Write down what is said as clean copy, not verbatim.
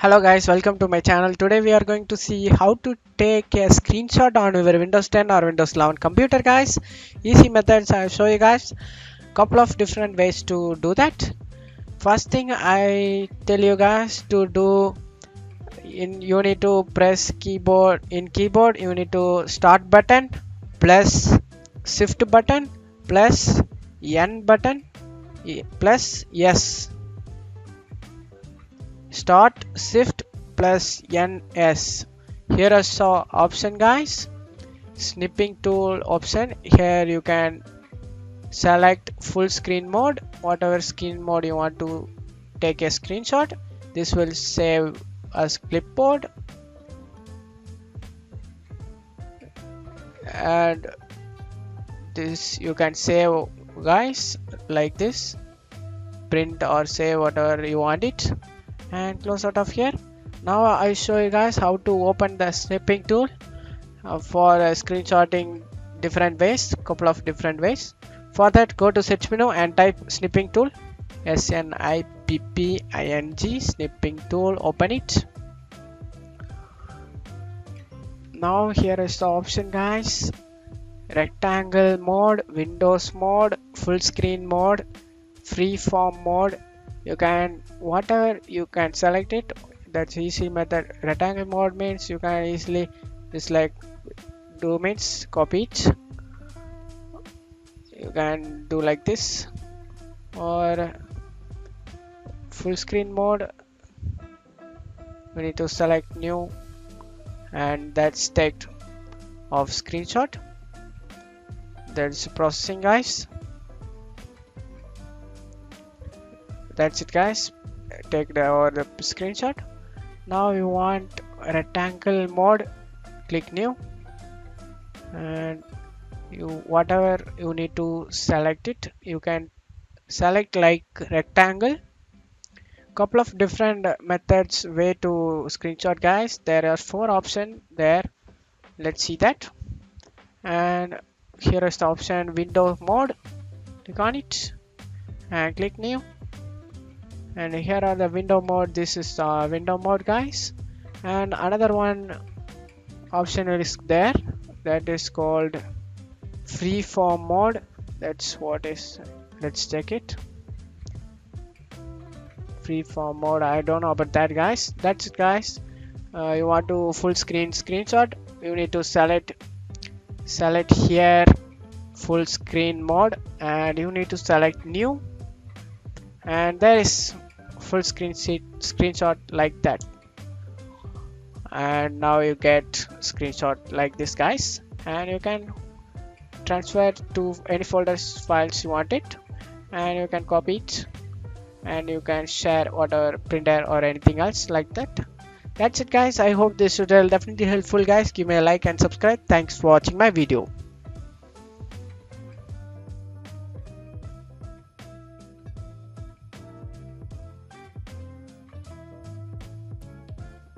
Hello guys, welcome to my channel. Today we are going to see how to take a screenshot on your Windows 10 or Windows 11 computer guys. Easy methods I'll show you guys. Couple of different ways to do that. First thing I tell you guys to do, you need to press keyboard. In keyboard you need to start button plus shift button plus N button plus S. Start shift plus NS. Here is the option guys. Snipping tool option. Here you can select full screen mode, whatever screen mode you want to take a screenshot. This will save as clipboard, and this you can save guys like this, print or save whatever you want it, and close out of here. Now I show you guys how to open the snipping tool for screenshotting different ways, couple of different ways. For that, go to search menu and type snipping tool, SNIPPING, snipping tool, open it. Now here is the option guys: rectangle mode, Windows mode, full screen mode, freeform mode. You can whatever you can select it. That's easy method. Rectangle mode means you can easily just like do means copy it. You can do like this, or full screen mode. We need to select new, and that's take of screenshot. That's processing guys. That's it guys, take the screenshot. Now you want rectangle mode, click new, and you whatever you need to select it. You can select like rectangle. Couple of different methods way to screenshot guys. There are 4 options there. Let's see that. And here is the option window mode. Click on it and click new. And here are the window mode. This is the window mode guys. And another one option is there, that is called freeform mode. That's what is, let's check it. Freeform mode, I don't know about that guys. That's it guys. You want to full screen screenshot, you need to select here full screen mode, and you need to select new, and there is full screen screenshot like that. And now you get screenshot like this guys, and you can transfer to any folders files you want it, and you can copy it, and you can share whatever printer or anything else like that. That's it guys. I hope this tutorial definitely helpful guys. Give me a like and subscribe. Thanks for watching my video.